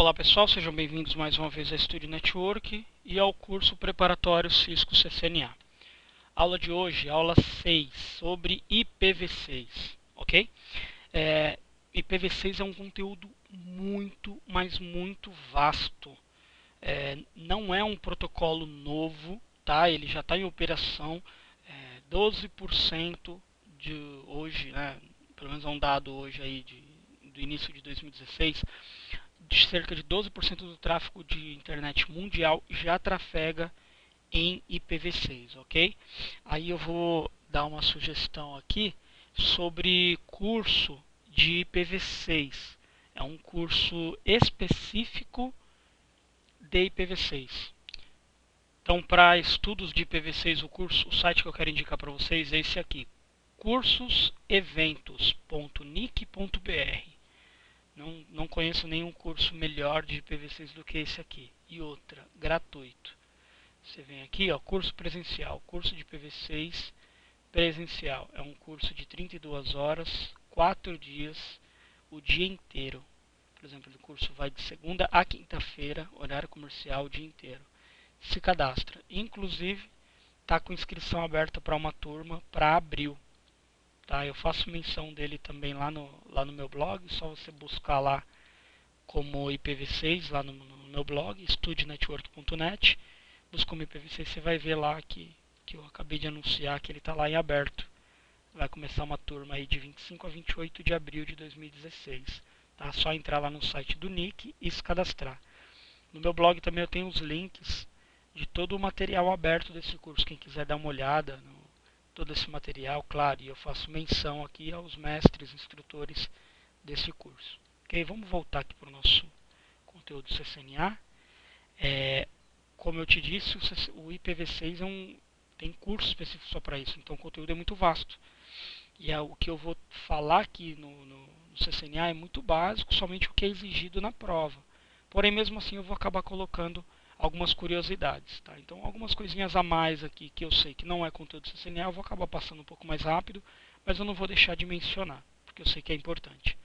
Olá pessoal, sejam bem-vindos mais uma vez ao Studio Network e ao curso preparatório Cisco CCNA. Aula de hoje, aula 6, sobre IPv6, ok? IPv6 é um conteúdo muito, mas muito vasto. Não é um protocolo novo, tá? Ele já está em operação. 12% de hoje, né? Pelo menos é um dado hoje aí do início de 2016, de cerca de 12% do tráfego de internet mundial já trafega em IPv6, ok? Aí eu vou dar uma sugestão aqui sobre curso de IPv6. É um curso específico de IPv6. Então, para estudos de IPv6, o site que eu quero indicar para vocês é esse aqui, cursoseventos.nic.br. Não conheço nenhum curso melhor de IPv6 do que esse aqui. E outra, gratuito. Você vem aqui, ó, curso presencial, curso de IPv6 presencial. É um curso de 32 horas, 4 dias, o dia inteiro. Por exemplo, o curso vai de segunda a quinta-feira, horário comercial, o dia inteiro. Se cadastra. Inclusive, está com inscrição aberta para uma turma para abril. Tá? Eu faço menção dele também lá no meu blog, só você buscar lá como IPv6 lá no meu blog, studienetwork.net. Busca como IPv6, você vai ver lá que eu acabei de anunciar que ele está lá em aberto. Vai começar uma turma aí de 25 a 28 de abril de 2016. Tá? Só entrar lá no site do NIC e se cadastrar. No meu blog também eu tenho os links de todo o material aberto desse curso. Quem quiser dar uma olhada no todo esse material, claro, e eu faço menção aqui aos mestres, instrutores desse curso. Ok, vamos voltar aqui para o nosso conteúdo CCNA. Como eu te disse, o IPv6 tem curso específico só para isso, então o conteúdo é muito vasto. E o que eu vou falar aqui no CCNA é muito básico, somente o que é exigido na prova. Porém, mesmo assim, eu vou acabar colocando algumas curiosidades. Tá? Então, algumas coisinhas a mais aqui que eu sei que não é conteúdo do CCNA, eu vou acabar passando um pouco mais rápido, mas eu não vou deixar de mencionar, porque eu sei que é importante.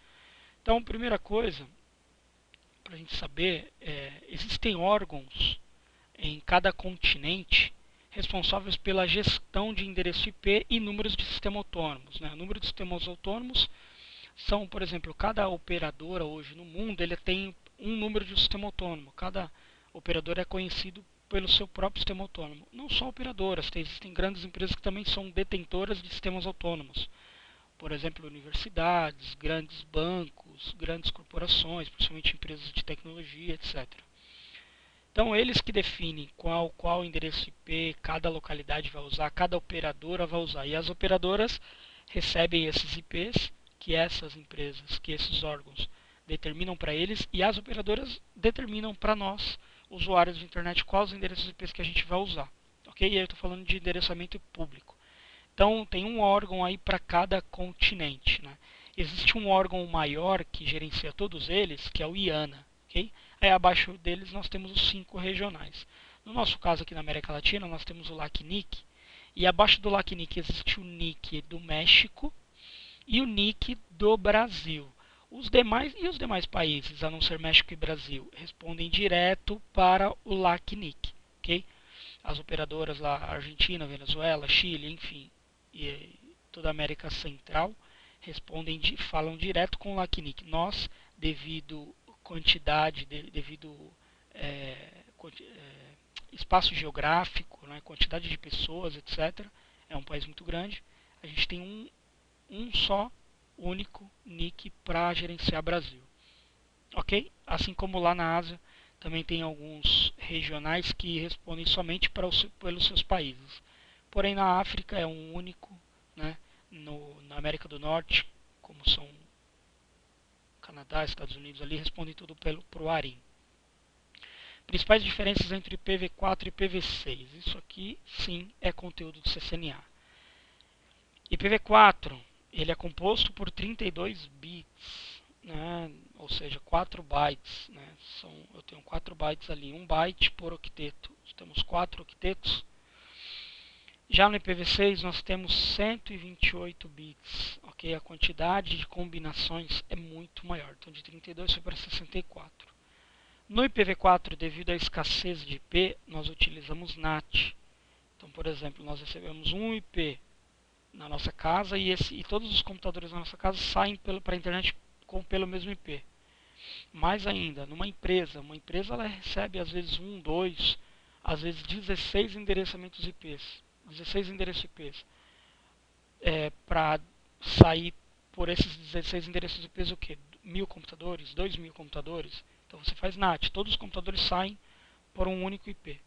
Então, primeira coisa, para a gente saber, existem órgãos em cada continente responsáveis pela gestão de endereço IP e números de sistema autônomos. Né? O número de sistemas autônomos são, por exemplo, cada operadora hoje no mundo ele tem um número de sistema autônomo. Cada operador é conhecido pelo seu próprio sistema autônomo. Não só operadoras, existem grandes empresas que também são detentoras de sistemas autônomos. Por exemplo, universidades, grandes bancos, grandes corporações, principalmente empresas de tecnologia, etc. Então, eles que definem qual endereço IP cada localidade vai usar, cada operadora vai usar. E as operadoras recebem esses IPs que essas empresas, que esses órgãos determinam para eles, e as operadoras determinam para nós, usuários de internet, quais os endereços IPs que a gente vai usar. Ok? E aí eu estou falando de endereçamento público. Então, tem um órgão aí para cada continente. Né? Existe um órgão maior que gerencia todos eles, que é o IANA. Okay? Aí abaixo deles nós temos os 5 regionais. No nosso caso aqui na América Latina, nós temos o LACNIC. E abaixo do LACNIC existe o NIC do México e o NIC do Brasil. Os demais países, a não ser México e Brasil, respondem direto para o LACNIC. Okay? As operadoras lá, Argentina, Venezuela, Chile, enfim, e toda a América Central, falam direto com o LACNIC. Nós, devido quantidade, devido espaço geográfico, né, quantidade de pessoas, etc., é um país muito grande, a gente tem um só único NIC para gerenciar Brasil. Ok? Assim como lá na Ásia também tem alguns regionais que respondem somente pelos seus países. Porém, na África é um único, né? Na América do Norte, como são Canadá, Estados Unidos, ali respondem tudo pro ARIN. Principais diferenças entre IPv4 e IPv6. Isso aqui, sim, é conteúdo do CCNA. IPv4, ele é composto por 32 bits, né? Ou seja, 4 bytes. Né? Eu tenho 4 bytes ali, 1 byte por octeto. Nós temos 4 octetos. Já no IPv6 nós temos 128 bits, ok? A quantidade de combinações é muito maior. Então de 32 foi para 64. No IPv4, devido à escassez de IP, nós utilizamos NAT. Então, por exemplo, nós recebemos um IP na nossa casa e todos os computadores na nossa casa saem para a internet pelo mesmo IP. Mais ainda, numa empresa, ela recebe às vezes um, dois, às vezes 16 endereçamentos IPs, 16 endereços IPs, para sair por esses 16 endereços IPs o quê? 1.000 computadores, 2.000 computadores. Então você faz NAT, todos os computadores saem por um único IP.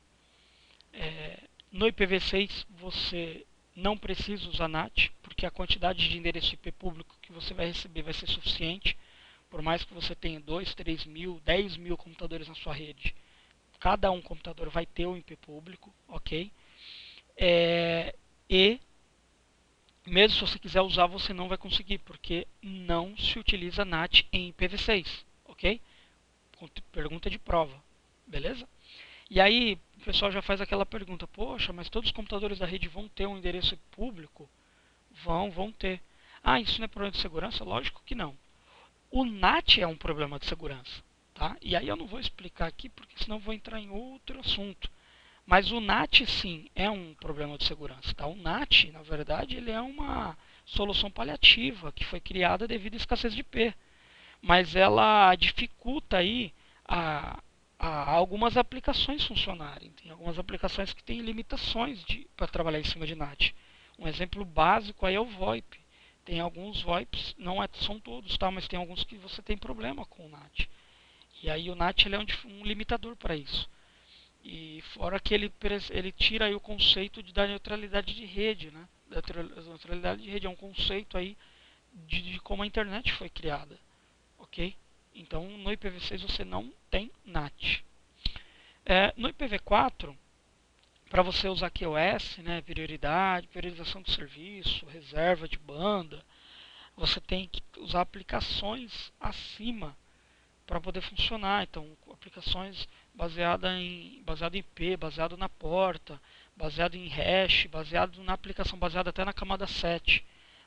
No IPv6 você não precisa usar NAT, porque a quantidade de endereço IP público que você vai receber vai ser suficiente. Por mais que você tenha 2, 3 mil, 10 mil computadores na sua rede, cada um computador vai ter um IP público, ok? E mesmo se você quiser usar, você não vai conseguir, porque não se utiliza NAT em IPv6, ok? Pergunta de prova, beleza? E aí o pessoal já faz aquela pergunta, poxa, mas todos os computadores da rede vão ter um endereço público? Vão ter. Ah, isso não é problema de segurança? Lógico que não. O NAT é um problema de segurança, tá? E aí eu não vou explicar aqui, porque senão eu vou entrar em outro assunto. Mas o NAT, sim, é um problema de segurança, tá? O NAT, na verdade, ele é uma solução paliativa que foi criada devido à escassez de IP. Mas ela dificulta aí a, a algumas aplicações funcionarem. Tem algumas aplicações que têm limitações para trabalhar em cima de NAT. Um exemplo básico aí é o VoIP. Tem alguns VoIPs, não são todos, tá? Mas tem alguns que você tem problema com o NAT. E aí o NAT ele é um limitador para isso. E fora que ele tira aí o conceito da neutralidade de rede, né? Da neutralidade de rede é um conceito aí de como a internet foi criada, ok? Então no IPv6 você não tem NAT. No IPv4, para você usar QoS, né, priorização do serviço, reserva de banda, você tem que usar aplicações acima para poder funcionar. Então, aplicações baseado em IP, baseado na porta, baseado em hash, baseado na aplicação, baseada até na camada 7,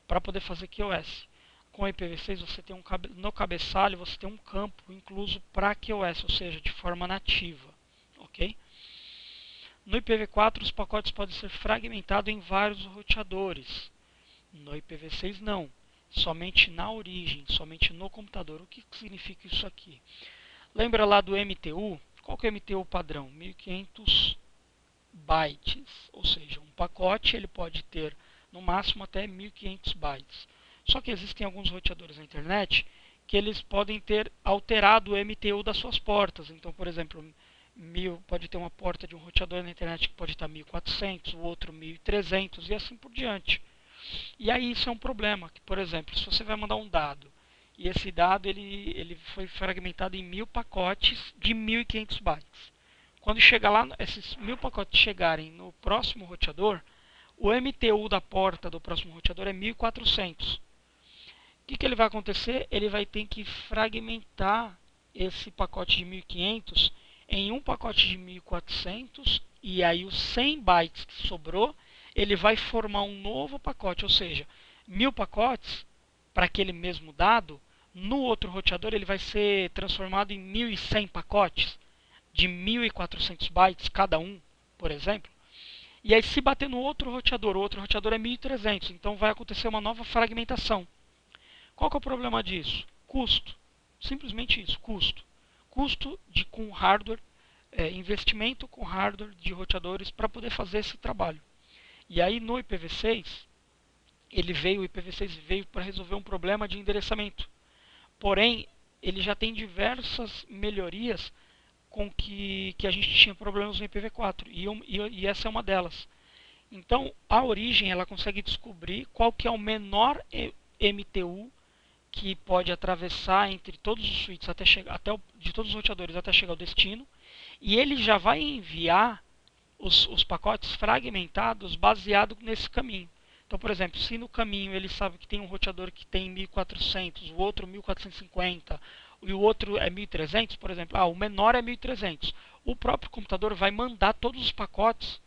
para poder fazer QoS. Com IPv6 você tem no cabeçalho você tem um campo incluso para QoS, ou seja, de forma nativa, ok? No IPv4 os pacotes podem ser fragmentados em vários roteadores. No IPv6 não, somente na origem, somente no computador. O que significa isso aqui? Lembra lá do MTU? Qual que é o MTU padrão? 1500 bytes, ou seja, um pacote ele pode ter no máximo até 1500 bytes. Só que existem alguns roteadores na internet que eles podem ter alterado o MTU das suas portas. Então, por exemplo, pode ter uma porta de um roteador na internet que pode estar 1400, o outro 1300 e assim por diante. E aí isso é um problema, que, por exemplo, se você vai mandar um dado e esse dado ele foi fragmentado em 1000 pacotes de 1500 bytes. Quando chegar lá, esses 1000 pacotes chegarem no próximo roteador, o MTU da porta do próximo roteador é 1400. O que ele vai acontecer? Ele vai ter que fragmentar esse pacote de 1500 em um pacote de 1400 e aí os 100 bytes que sobrou ele vai formar um novo pacote, ou seja, 1000 pacotes para aquele mesmo dado, no outro roteador ele vai ser transformado em 1100 pacotes de 1400 bytes cada um, por exemplo. E aí se bater no outro roteador, o outro roteador é 1300, então vai acontecer uma nova fragmentação. Qual que é o problema disso? Custo. Simplesmente isso, custo. Custo com hardware, investimento com hardware de roteadores para poder fazer esse trabalho. E aí no IPv6, o IPv6 veio para resolver um problema de endereçamento. Porém, ele já tem diversas melhorias com que a gente tinha problemas no IPv4 e essa é uma delas. Então, a origem ela consegue descobrir qual que é o menor MTU que pode atravessar entre todos os switches de todos os roteadores até chegar ao destino, e ele já vai enviar os pacotes fragmentados baseado nesse caminho. Então, por exemplo, se no caminho ele sabe que tem um roteador que tem 1400, o outro 1450 e o outro é 1300, por exemplo, o menor é 1300. O próprio computador vai mandar todos os pacotes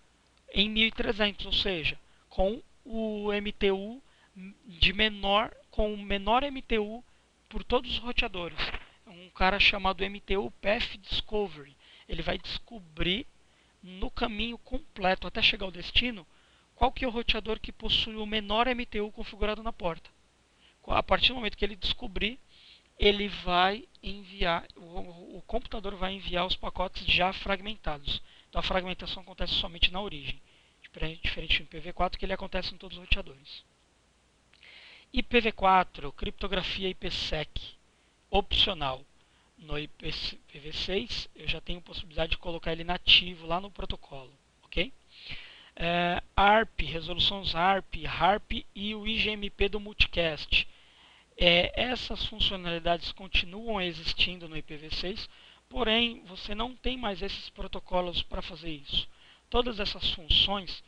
em 1300, ou seja, com o MTU com o menor MTU por todos os roteadores. um cara chamado MTU Path Discovery. Ele vai descobrir no caminho completo até chegar ao destino qual que é o roteador que possui o menor MTU configurado na porta. A partir do momento que ele descobrir, ele vai enviar, o computador vai enviar os pacotes já fragmentados. Então a fragmentação acontece somente na origem, diferente do IPv4 que ele acontece em todos os roteadores. IPv4, criptografia IPsec, opcional. No IPv6 eu já tenho possibilidade de colocar ele nativo lá no protocolo, ok? ARP, resoluções ARP, HARP e o IGMP do multicast. Essas funcionalidades continuam existindo no IPv6, porém você não tem mais esses protocolos para fazer isso. Todas essas funções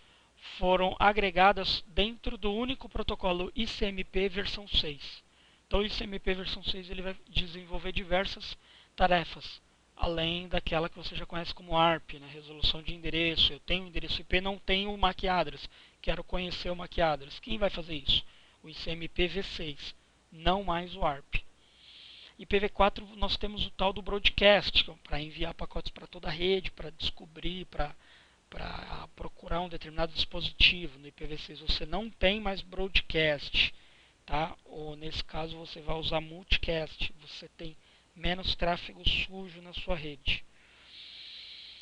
foram agregadas dentro do único protocolo ICMP versão 6. Então o ICMP versão 6 ele vai desenvolver diversas tarefas, além daquela que você já conhece como ARP, né? Resolução de endereço. Eu tenho endereço IP, não tenho o MAC address, quero conhecer o MAC address. Quem vai fazer isso? O ICMP v6, não mais o ARP. IPv4 nós temos o tal do broadcast, para enviar pacotes para toda a rede, para descobrir, para procurar um determinado dispositivo. No IPv6 você não tem mais broadcast, tá? Ou nesse caso você vai usar multicast, você tem menos tráfego sujo na sua rede.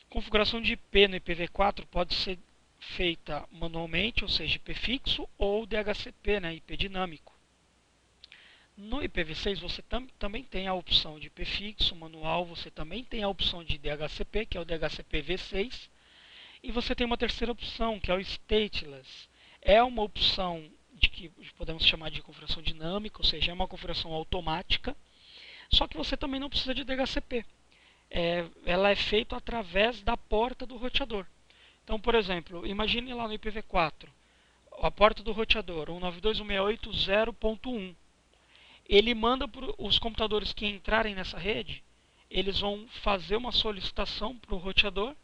Configuração de IP no IPv4 pode ser feita manualmente, ou seja, IP fixo, ou DHCP, né, IP dinâmico. No IPv6 você também tem a opção de IP fixo, manual, você também tem a opção de DHCP, que é o DHCP v6, e você tem uma terceira opção, que é o stateless. É uma opção de que podemos chamar de configuração dinâmica, ou seja, é uma configuração automática, só que você também não precisa de DHCP. Ela é feita através da porta do roteador. Então, por exemplo, imagine lá no IPv4, a porta do roteador 192.168.0.1. Ele manda para os computadores que entrarem nessa rede, eles vão fazer uma solicitação para o roteador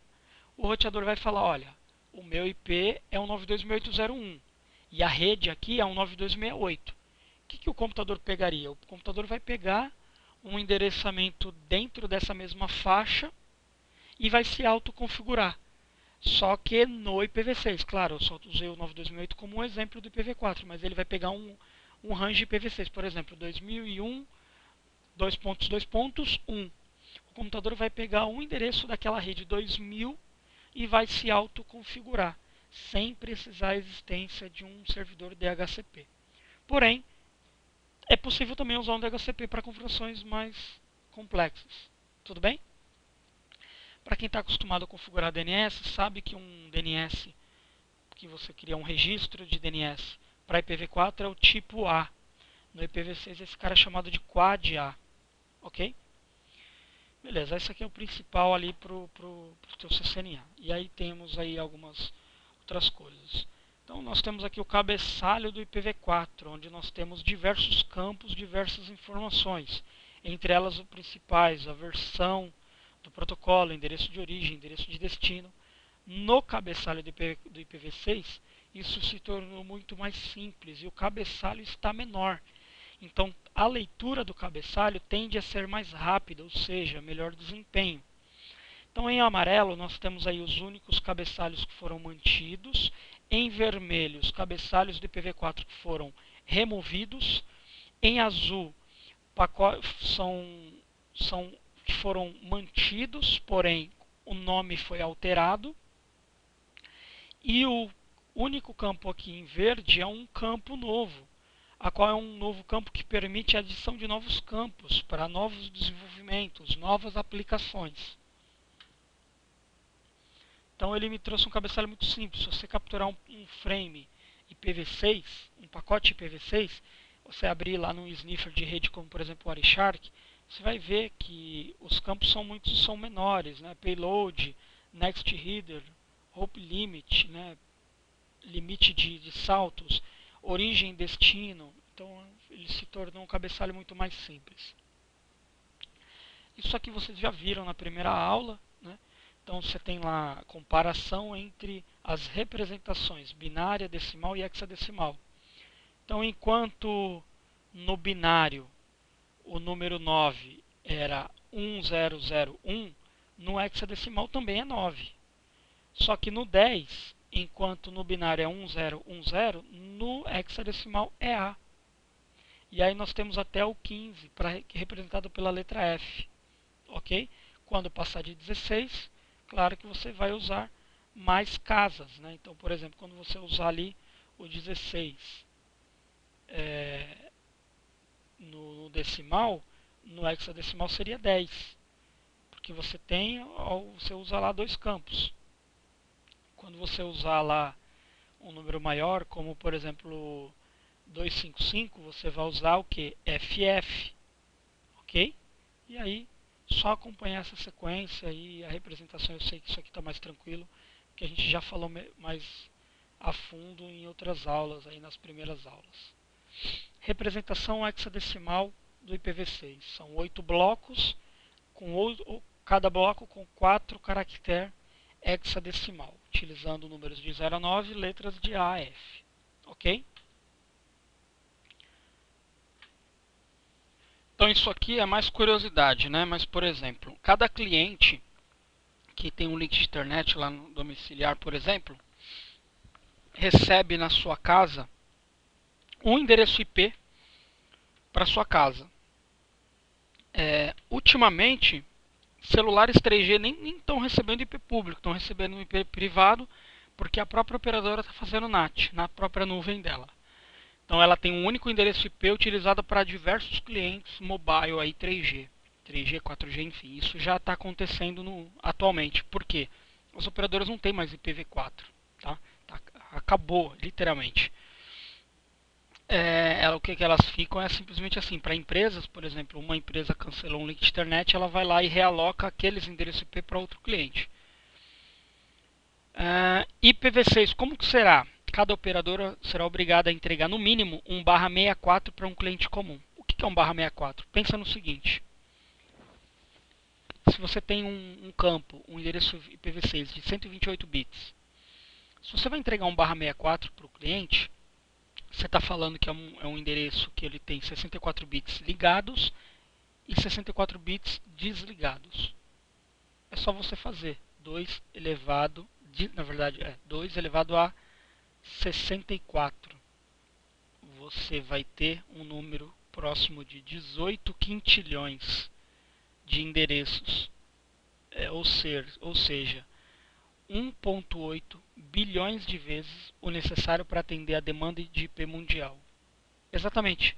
vai falar, olha, o meu IP é 192.168.0.1 e a rede aqui é 192.168. O que o computador pegaria? O computador vai pegar um endereçamento dentro dessa mesma faixa e vai se autoconfigurar. Só que no IPv6, claro, eu só usei o 92.168 como um exemplo do IPv4, mas ele vai pegar um range IPv6, por exemplo, 2001, 2.2.1. O computador vai pegar um endereço daquela rede 2000 e vai se autoconfigurar, sem precisar a existência de um servidor DHCP. Porém, é possível também usar um DHCP para configurações mais complexas. Tudo bem? Para quem está acostumado a configurar DNS, sabe que um DNS, que você cria um registro de DNS para IPv4 é o tipo A. No IPv6 esse cara é chamado de Quad A. Ok? Beleza, esse aqui é o principal ali para o teu CCNA. E aí temos aí algumas outras coisas. Então nós temos aqui o cabeçalho do IPv4, onde nós temos diversos campos, diversas informações. Entre elas os principais, a versão do protocolo, endereço de origem, endereço de destino. No cabeçalho do IPv6, isso se tornou muito mais simples e o cabeçalho está menor. Então, a leitura do cabeçalho tende a ser mais rápida, ou seja, melhor desempenho. Então, em amarelo, nós temos aí os únicos cabeçalhos que foram mantidos. Em vermelho, os cabeçalhos do IPv4 que foram removidos. Em azul, são que foram mantidos, porém o nome foi alterado. E o único campo aqui em verde é um campo novo, a qual é um novo campo que permite a adição de novos campos para novos desenvolvimentos, novas aplicações. Então ele me trouxe um cabeçalho muito simples. Se você capturar um frame IPv6, um pacote IPv6, você abrir lá num sniffer de rede como por exemplo o Wireshark, você vai ver que os campos são menores, né? Payload, next header, hope limit, né? Limite de saltos, origem e destino. Então ele se tornou um cabeçalho muito mais simples. Isso aqui vocês já viram na primeira aula, né? Então você tem lá a comparação entre as representações binária, decimal e hexadecimal. Então enquanto no binário o número 9 era 1001, no hexadecimal também é 9. Só que no 10, enquanto no binário é 1010, no hexadecimal é A. E aí nós temos até o 15, representado pela letra F. Ok? Quando passar de 16, claro que você vai usar mais casas. Né? Então, por exemplo, quando você usar ali o 16 no decimal, no hexadecimal seria 10. Porque você usa lá dois campos. Quando você usar lá um número maior, como por exemplo 255, você vai usar o que? FF, ok? E aí, só acompanhar essa sequência e a representação. Eu sei que isso aqui está mais tranquilo, que a gente já falou mais a fundo em outras aulas, aí nas primeiras aulas. Representação hexadecimal do IPv6. São 8 blocos, cada bloco com 4 caracteres hexadecimal, utilizando números de 0 a 9 e letras de A a F. Ok? Então isso aqui é mais curiosidade, né? Mas, por exemplo, cada cliente que tem um link de internet lá no domiciliar, por exemplo, recebe na sua casa um endereço IP para sua casa. Ultimamente, celulares 3G nem estão recebendo IP público, estão recebendo um IP privado, porque a própria operadora está fazendo NAT, na própria nuvem dela. Então ela tem um único endereço IP utilizado para diversos clientes mobile aí 3G, 4G, enfim. Isso já está acontecendo atualmente. Por quê? As operadoras não têm mais IPv4, tá? Acabou, literalmente. O que elas ficam é simplesmente assim, para empresas, por exemplo, uma empresa cancelou um link de internet, ela vai lá e realoca aqueles endereços IP para outro cliente. IPv6, como que será? Cada operadora será obrigada a entregar no mínimo um /64 para um cliente comum. O que é um /64? Pensa no seguinte: se você tem um campo, um endereço IPv6 de 128 bits, se você vai entregar um /64 para o cliente, você está falando que é um endereço que ele tem 64 bits ligados e 64 bits desligados. É só você fazer 2 elevado, na verdade, 2 elevado a 64. Você vai ter um número próximo de 18 quintilhões de endereços, ou seja, 1,8 bilhões de vezes o necessário para atender a demanda de IP mundial. Exatamente,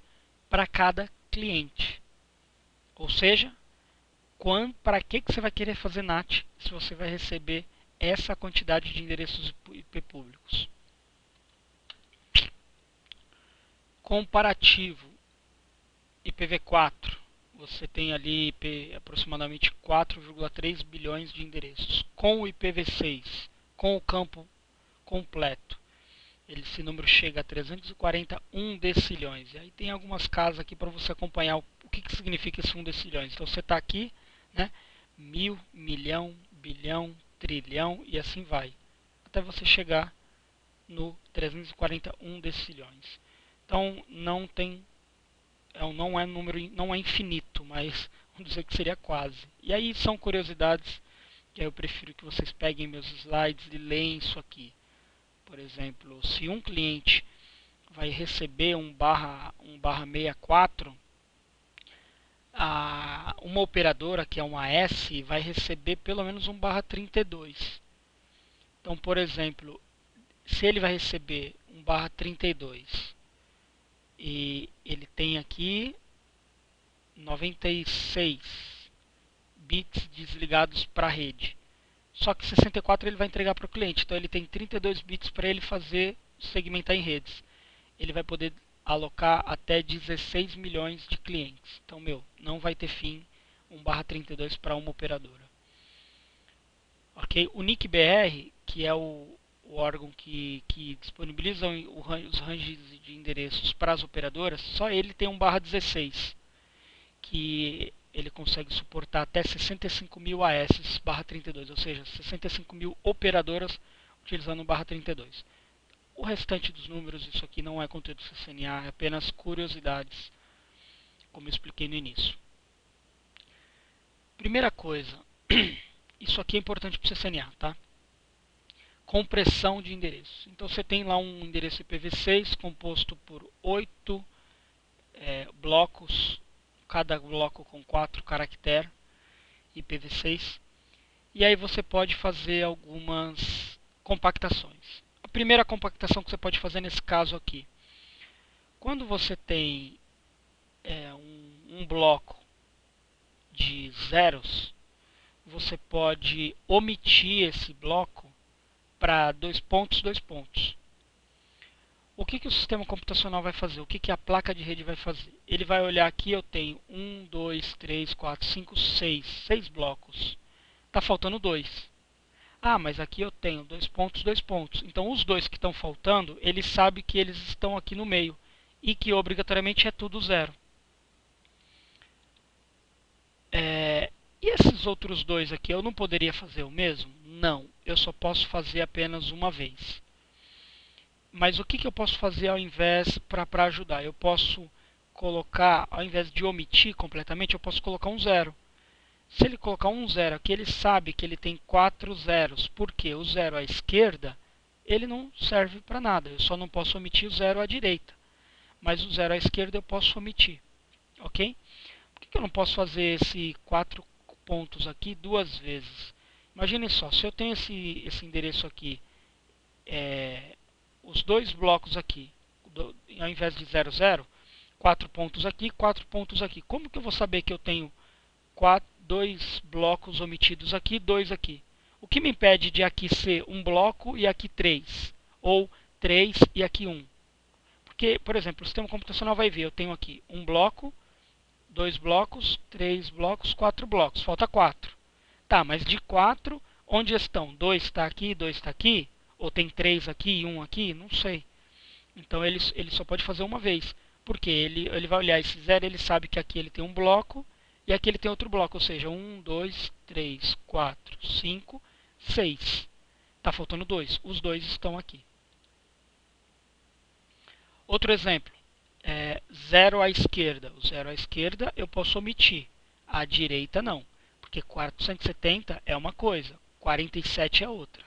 para cada cliente. Ou seja, para que você vai querer fazer NAT se você vai receber essa quantidade de endereços IP públicos? Comparativo IPv4, você tem ali aproximadamente 4,3 bilhões de endereços. Com o IPv6, com o campo completo, esse número chega a 341 decilhões. E aí tem algumas casas aqui para você acompanhar o que significa esse 1 decilhões. Então você está aqui, né? Mil, milhão, bilhão, trilhão e assim vai. Até você chegar no 341 decilhões. Então não é infinito, mas vamos dizer que seria quase. E aí são curiosidades que eu prefiro que vocês peguem meus slides e leem isso aqui. Por exemplo, se um cliente vai receber um /64, uma operadora que é uma S vai receber pelo menos um /32. Então, por exemplo, se ele vai receber um /32 e ele tem aqui 96 bits desligados para a rede. Só que 64 ele vai entregar para o cliente. Então ele tem 32 bits para ele fazer segmentar em redes. Ele vai poder alocar até 16 milhões de clientes. Então, não vai ter fim um /32 para uma operadora. Ok? O NIC-BR, que é o órgão que disponibiliza os ranges de endereços para as operadoras, só ele tem um /16, que ele consegue suportar até 65 mil AS /32, ou seja, 65 mil operadoras utilizando o /32. O restante dos números, isso aqui não é conteúdo CCNA, é apenas curiosidades, como eu expliquei no início. Primeira coisa, isso aqui é importante para você CCNA, tá? Compressão de endereços. Então você tem lá um endereço IPv6 composto por 8 blocos, cada bloco com 4 caracteres IPv6. E aí você pode fazer algumas compactações. A primeira compactação que você pode fazer nesse caso aqui, quando você tem um bloco de zeros, você pode omitir esse bloco para 2 pontos, 2 pontos. O que o sistema computacional vai fazer? O que a placa de rede vai fazer? Ele vai olhar aqui, eu tenho 1, 2, 3, 4, 5, 6. 6 blocos. Está faltando 2. Ah, mas aqui eu tenho 2 pontos, 2 pontos. Então os dois que estão faltando, ele sabe que eles estão aqui no meio. E que obrigatoriamente é tudo zero. E esses outros dois aqui, eu não poderia fazer o mesmo? Não, eu só posso fazer apenas uma vez. Mas o que eu posso fazer ao invés para ajudar? Eu posso colocar, ao invés de omitir completamente, eu posso colocar um zero. Se ele colocar um zero aqui, ele sabe que ele tem 4 zeros. Porque o zero à esquerda, ele não serve para nada. Eu só não posso omitir o zero à direita. Mas o zero à esquerda eu posso omitir. Ok? Por que eu não posso fazer esse 4 pontos aqui duas vezes? Imagine só, se eu tenho esse endereço aqui, os dois blocos aqui, ao invés de 0, 0, 4 pontos aqui, 4 pontos aqui. Como que eu vou saber que eu tenho 2 blocos omitidos aqui, 2 aqui? O que me impede de aqui ser um bloco e aqui 3? Ou 3 e aqui 1? Porque, por exemplo, o sistema computacional vai ver, eu tenho aqui um bloco, 2 blocos, 3 blocos, 4 blocos. Falta 4. Tá, mas de 4, onde estão? 2 está aqui, 2 está aqui? Ou tem 3 aqui e 1 aqui? Não sei. Então ele só pode fazer uma vez. Porque ele vai olhar esse zero, ele sabe que aqui ele tem um bloco e aqui ele tem outro bloco. Ou seja, 1, 2, 3, 4, 5, 6. Está faltando 2. Os 2 estão aqui. Outro exemplo. 0 à esquerda. O 0 à esquerda eu posso omitir. À direita não. Porque 470 é uma coisa. 47 é outra.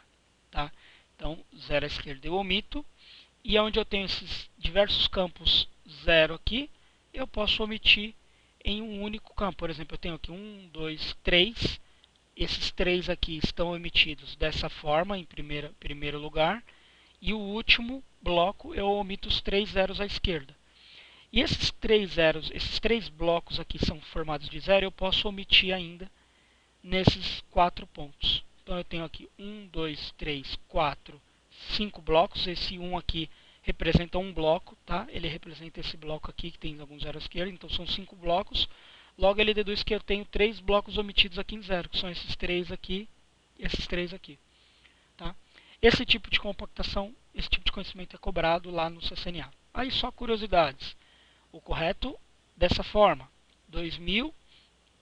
Tá? Então, 0 à esquerda eu omito. E onde eu tenho esses diversos campos 0 aqui, eu posso omitir em um único campo. Por exemplo, eu tenho aqui 1, 2, 3. Esses 3 aqui estão omitidos dessa forma, em primeiro lugar. E o último bloco, eu omito os 3 zeros à esquerda. E esses 3 zeros, esses 3 blocos aqui são formados de zero, eu posso omitir ainda nesses 4 pontos. Então eu tenho aqui 1, 2, 3, 4, 5 blocos. Esse 1 aqui representa um bloco, tá? Ele representa esse bloco aqui que tem alguns zeros à esquerda, então são 5 blocos. Logo ele deduz que eu tenho 3 blocos omitidos aqui em zero, que são esses 3 aqui e esses 3 aqui. Tá? Esse tipo de compactação, esse tipo de conhecimento é cobrado lá no CCNA. Aí só curiosidades. O correto dessa forma, 2000,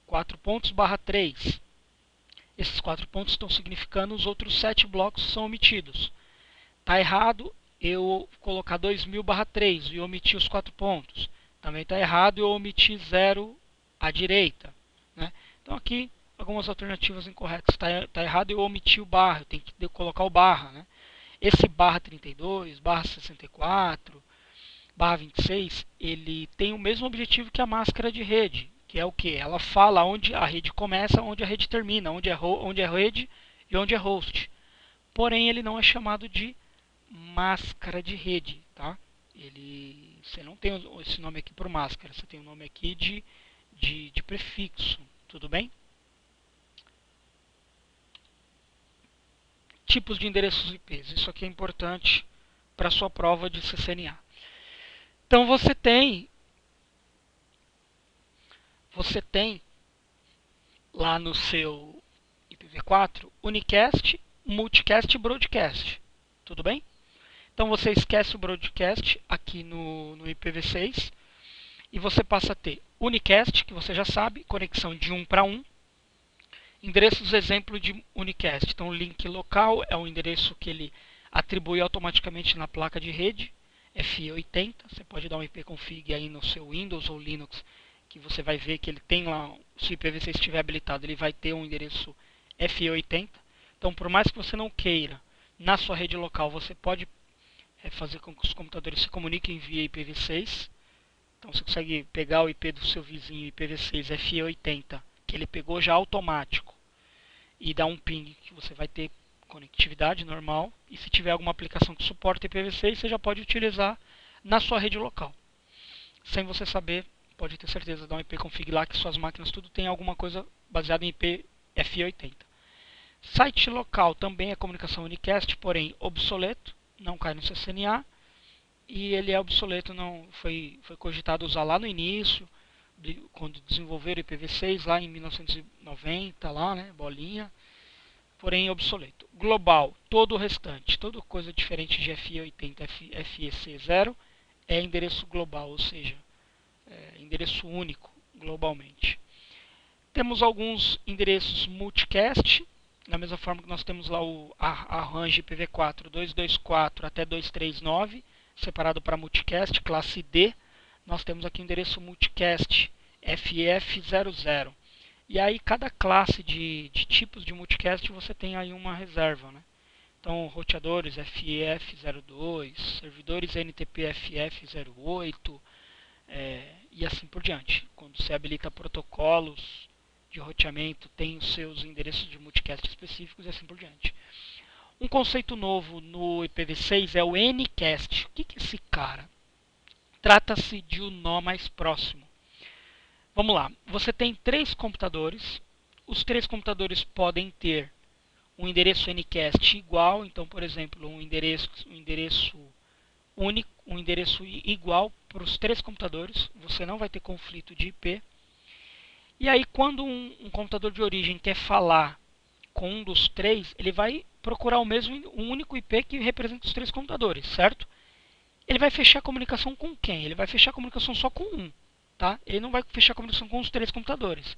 4 pontos barra 3. Esses 4 pontos estão significando os outros 7 blocos que são omitidos. Está errado eu colocar 2000 barra 3 e omitir os 4 pontos. Também está errado eu omitir 0 à direita. Né? Então aqui algumas alternativas incorretas. Está errado eu omitir o barra, eu tenho que colocar o barra. Né? Esse barra 32, barra 64, barra 26, ele tem o mesmo objetivo que a máscara de rede, que é o que? Ela fala onde a rede começa, onde a rede termina, onde é rede e onde é host. Porém, ele não é chamado de máscara de rede, tá? Você não tem esse nome aqui por máscara, você tem o nome aqui de prefixo, tudo bem? Tipos de endereços IPs, isso aqui é importante para a sua prova de CCNA. Então você tem lá no seu IPv4 unicast, multicast e broadcast. Tudo bem? Então você esquece o broadcast aqui no IPv6 e você passa a ter unicast, que você já sabe, conexão de 1 para 1. Endereços exemplo de unicast. Então o link local é um endereço que ele atribui automaticamente na placa de rede. FE80, você pode dar um ipconfig aí no seu Windows ou Linux, que você vai ver que ele tem lá se o IPv6 estiver habilitado, ele vai ter um endereço FE80. Então, por mais que você não queira, na sua rede local, você pode fazer com que os computadores se comuniquem via IPv6. Então, você consegue pegar o IP do seu vizinho IPv6 FE80, que ele pegou já automático, e dar um ping que você vai ter conectividade normal. E se tiver alguma aplicação que suporta IPv6, você já pode utilizar na sua rede local. Sem você saber, pode ter certeza, dá um ipconfig lá que suas máquinas tudo tem alguma coisa baseada em IP FE80. Site local também é comunicação unicast, porém obsoleto, não cai no CCNA. E ele é obsoleto, não foi cogitado usar lá no início, quando desenvolveram o IPv6 lá em 1990, lá, né, bolinha, porém obsoleto. Global, todo o restante, toda coisa diferente de FE80, FEC0 é endereço global, ou seja, endereço único globalmente. Temos alguns endereços multicast, da mesma forma que nós temos lá a range IPv4 224 até 239, separado para multicast, classe D. Nós temos aqui o endereço multicast FF00. E aí cada classe de tipos de multicast você tem aí uma reserva, né? Então, roteadores FF02, servidores NTP FF08, e assim por diante. Quando você habilita protocolos de roteamento, tem os seus endereços de multicast específicos e assim por diante. Um conceito novo no IPv6 é o Ncast. O que é esse cara? Trata-se de um nó mais próximo. Vamos lá. Você tem 3 computadores. Os 3 computadores podem ter um endereço Ncast igual. Então, por exemplo, um endereço único, um endereço igual para os 3 computadores. Você não vai ter conflito de IP. E aí, quando um computador de origem quer falar com um dos 3, ele vai procurar um único IP que representa os 3 computadores, certo? Ele vai fechar a comunicação com quem? Ele vai fechar a comunicação só com um, tá? Ele não vai fechar a comunicação com os 3 computadores.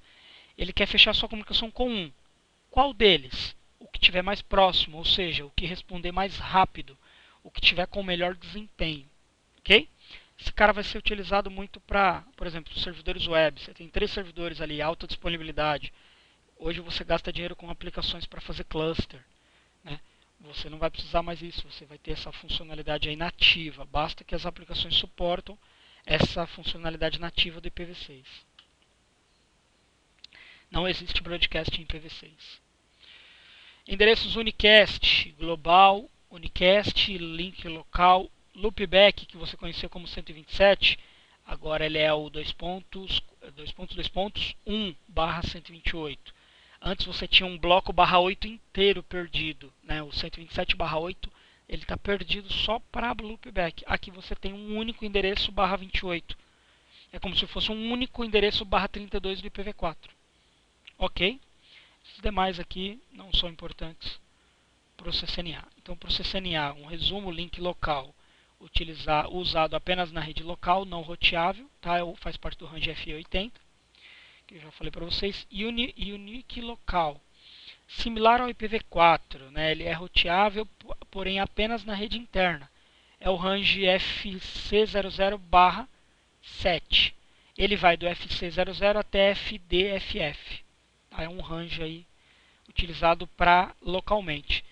Ele quer fechar só a comunicação com um. Qual deles? O que estiver mais próximo, ou seja, o que responder mais rápido, o que tiver com o melhor desempenho, ok? Esse cara vai ser utilizado muito para, por exemplo, servidores web. Você tem 3 servidores ali, alta disponibilidade. Hoje você gasta dinheiro com aplicações para fazer cluster, né? Você não vai precisar mais disso, você vai ter essa funcionalidade aí nativa. Basta que as aplicações suportam essa funcionalidade nativa do IPv6. Não existe broadcast em IPv6. Endereços unicast, global, unicast, link local, loopback, que você conheceu como 127, agora ele é o 2.1/128. Antes você tinha um bloco /8 inteiro perdido, né? O 127/8 ele está perdido só para loopback. Aqui você tem um único endereço /28. É como se fosse um único endereço /32 do IPv4. Ok? Os demais aqui não são importantes para o CCNA. Então, para o CCNA, um resumo, link local, usado apenas na rede local, não roteável, tá? Faz parte do range FE80, que eu já falei para vocês. E unique local, similar ao IPv4, né? Ele é roteável, porém apenas na rede interna. É o range FC00/7. Ele vai do FC00 até FDFF. É um range aí utilizado para localmente.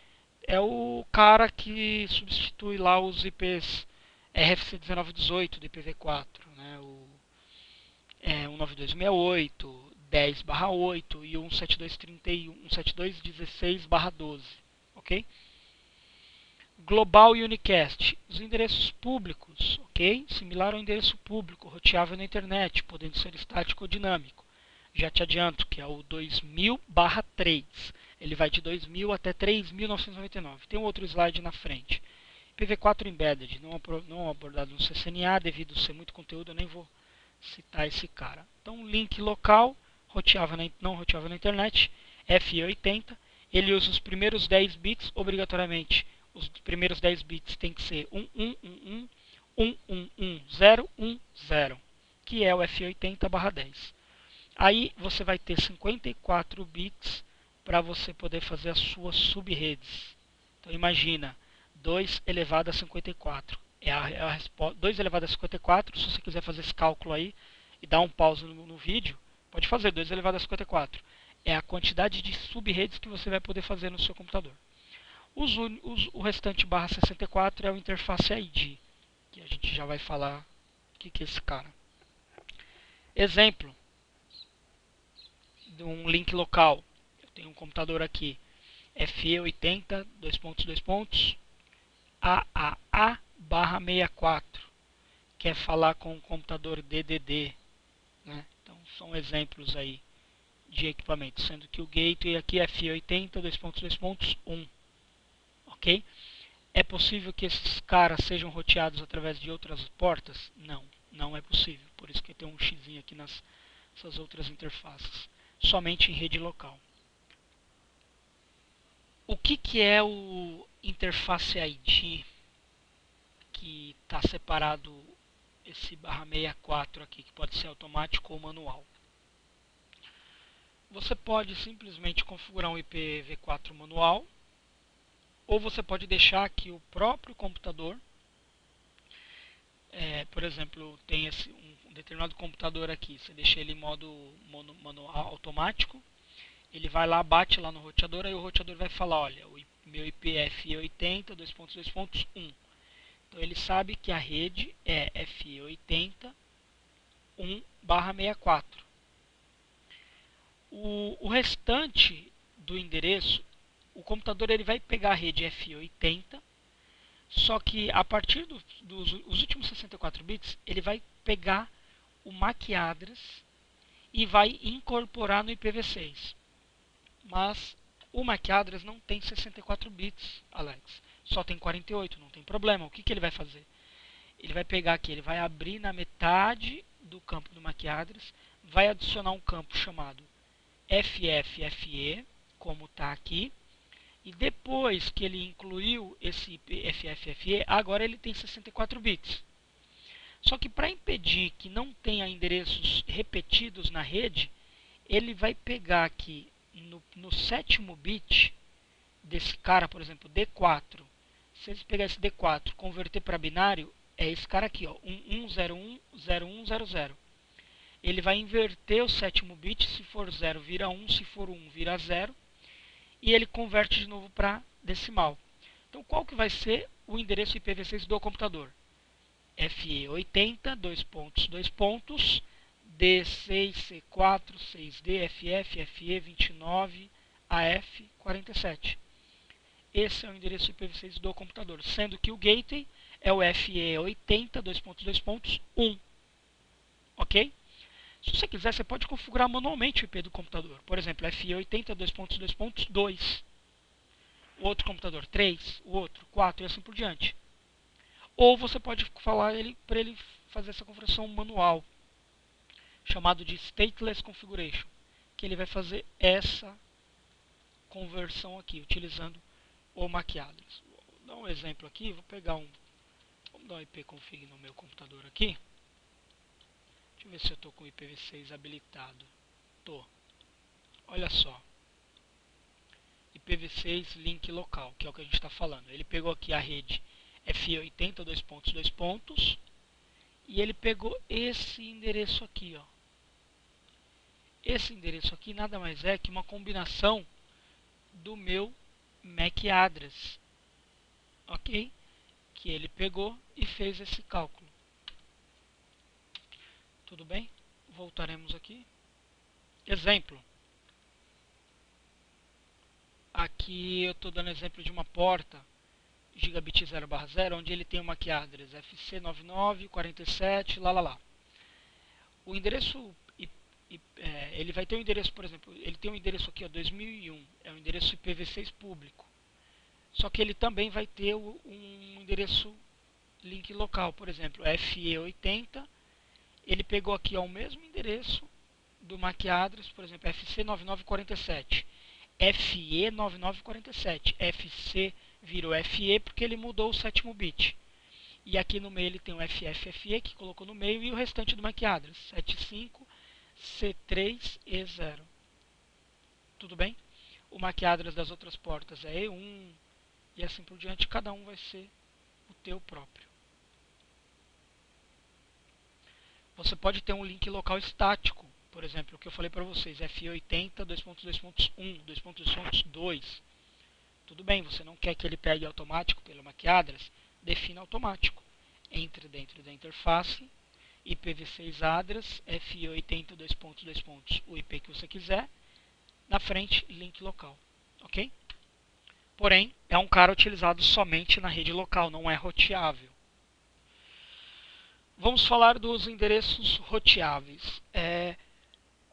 É o cara que substitui lá os IPs RFC 1918 do IPv4, né? O 19268, 10/8 e o 17231, 17216/12, ok? Global e unicast, os endereços públicos, ok? Similar ao endereço público, roteável na internet, podendo ser estático ou dinâmico. Já te adianto que é o 2000/3. Ele vai de 2000 até 3999. Tem um outro slide na frente. IPv4 Embedded, não abordado no CCNA, devido a ser muito conteúdo, eu nem vou citar esse cara. Então, link local, não roteável na internet, FE80. Ele usa os primeiros 10 bits, obrigatoriamente. Os primeiros 10 bits tem que ser 11111010, que é o FE80/10. Aí você vai ter 54 bits para você poder fazer as suas subredes. Então imagina, 2 elevado a 54. É a resposta, 2 elevado a 54, se você quiser fazer esse cálculo aí e dar um pause no vídeo, Pode fazer 2 elevado a 54. É a quantidade de sub-redes que você vai poder fazer no seu computador. O restante barra 64 é o interface ID, que a gente já vai falar o que é esse cara. Exemplo de um link local. Eu tenho um computador aqui, FE80, AAA barra 64. Quer falar com o computador DDD, né? Então são exemplos aí de equipamento, sendo que o gateway aqui é FE80, 1. Ok? É possível que esses caras sejam roteados através de outras portas? Não, não é possível. Por isso que tem um X aqui nessas outras interfaces. Somente em rede local. O que é o interface ID que está separado esse barra 64 aqui, que pode ser automático ou manual? Você pode simplesmente configurar um IPv4 manual, ou você pode deixar que o próprio computador, por exemplo, tem um determinado computador aqui, você deixa ele em modo manual automático, ele vai lá, bate lá no roteador, aí o roteador vai falar, olha, o meu IP é FE80, 2.2.1. Então ele sabe que a rede é FE80 1/64. O restante do endereço, o computador ele vai pegar a rede FE80, só que a partir dos últimos 64 bits, ele vai pegar o MAC address e vai incorporar no IPv6. Mas o MAC address não tem 64 bits, Alex. Só tem 48, não tem problema. O que ele vai fazer? Ele vai pegar aqui, ele vai abrir na metade do campo do MAC address, vai adicionar um campo chamado FFFE, como está aqui. E depois que ele incluiu esse FFFE, agora ele tem 64 bits. Só que para impedir que não tenha endereços repetidos na rede, ele vai pegar aqui no sétimo bit desse cara, por exemplo, D4. Se ele pegar esse D4 e converter para binário, é esse cara aqui, ó, 11010100. Ele vai inverter o sétimo bit, se for 0 vira 1, se for 1 vira 0, e ele converte de novo para decimal. Então qual que vai ser o endereço IPv6 do computador? FE80, D6, C4, 6D, FF, FE29, AF47. Esse é o endereço IPv6 do computador, sendo que o gateway é o FE80, 1. Ok? Se você quiser, você pode configurar manualmente o IP do computador. Por exemplo, FE80, 2. O outro computador 3, o outro 4 e assim por diante. Ou você pode falar para ele fazer essa configuração manual, chamado de Stateless Configuration, que ele vai fazer essa conversão aqui, utilizando o MAC address. Vou dar um exemplo aqui, vamos dar um ipconfig no meu computador aqui. Deixa eu ver se eu estou com o IPv6 habilitado. Tô. Olha só. IPv6 link local, que é o que a gente está falando. Ele pegou aqui a rede FE80, 2. E ele pegou esse endereço aqui, ó. Esse endereço aqui nada mais é que uma combinação do meu MAC address, ok? Que ele pegou e fez esse cálculo. Tudo bem? Voltaremos aqui. Exemplo. Aqui eu estou dando exemplo de uma porta gigabit 0/0, onde ele tem uma MAC address FC9947, lá. O endereço, ele vai ter um endereço, por exemplo, ele tem um endereço aqui, ó, 2001, é um endereço IPv6 público. Só que ele também vai ter um endereço link local, por exemplo, FE80, ele pegou aqui, ó, o mesmo endereço do MAC address, por exemplo, FC9947, FE9947, FC virou FE porque ele mudou o sétimo bit. E aqui no meio ele tem o FFFE que colocou no meio e o restante do MAC address, 75C3E0. Tudo bem? O MAC address das outras portas é E1 e assim por diante, cada um vai ser o teu próprio. Você pode ter um link local estático por exemplo, o que eu falei para vocês, F80, 2.2.1, 2.2.2. Tudo bem, você não quer que ele pegue automático pelo MAC address, defina automático. Entre dentro da interface, IPv6 address, F80, 2.2. O IP que você quiser, na frente, link local. Ok? Porém, é um cara utilizado somente na rede local, não é roteável. Vamos falar dos endereços roteáveis.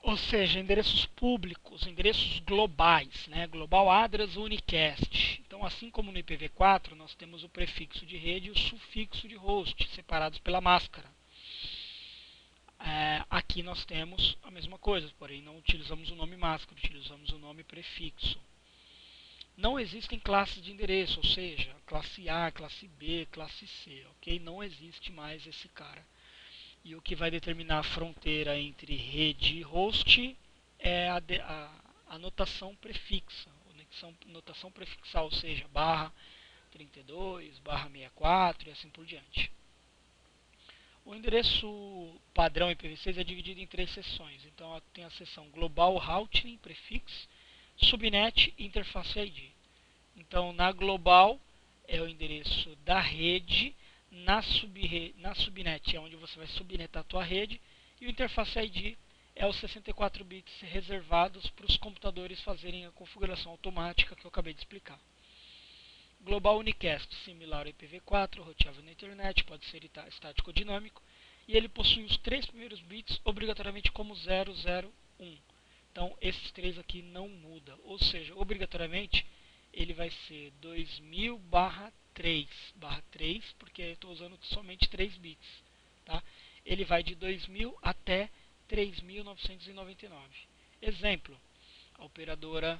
Ou seja, endereços públicos, endereços globais, né? Global Address Unicast. Então, assim como no IPv4, nós temos o prefixo de rede e o sufixo de host, separados pela máscara. Aqui nós temos a mesma coisa, porém não utilizamos o nome máscara, utilizamos o nome prefixo. Não existem classes de endereço, ou seja, classe A, classe B, classe C, ok? Não existe mais esse cara. E o que vai determinar a fronteira entre rede e host é a notação prefixa, notação prefixal, ou seja, barra 32, barra 64 e assim por diante. O endereço padrão IPv6 é dividido em 3 seções. Então tem a seção Global Routing Prefix, Subnet e Interface ID. Então na global é o endereço da rede, na subnet é onde você vai subnetar a tua rede, e o Interface ID é os 64 bits reservados para os computadores fazerem a configuração automática que eu acabei de explicar. Global Unicast, similar ao IPv4, roteável na internet, pode ser estático ou dinâmico, e ele possui os 3 primeiros bits obrigatoriamente como 001. Então esses 3 aqui não mudam, ou seja, obrigatoriamente ele vai ser 2000/3, porque eu estou usando somente 3 bits. Tá? Ele vai de 2000 até 3999. Exemplo, a operadora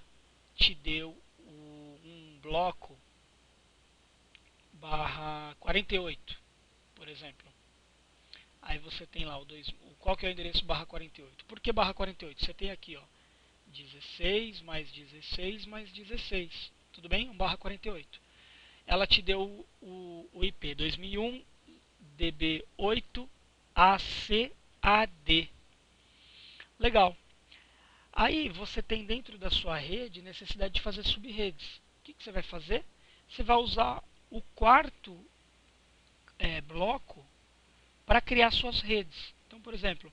te deu um bloco /48, por exemplo. Aí você tem lá qual que é o endereço /48. Por que /48? Você tem aqui, ó, 16 mais 16 mais 16. Tudo bem? 1/48. Ela te deu o IP 2001 DB8 ACAD. Legal. Aí você tem dentro da sua rede necessidade de fazer subredes. O que você vai fazer? Você vai usar o quarto bloco para criar suas redes. Então, por exemplo,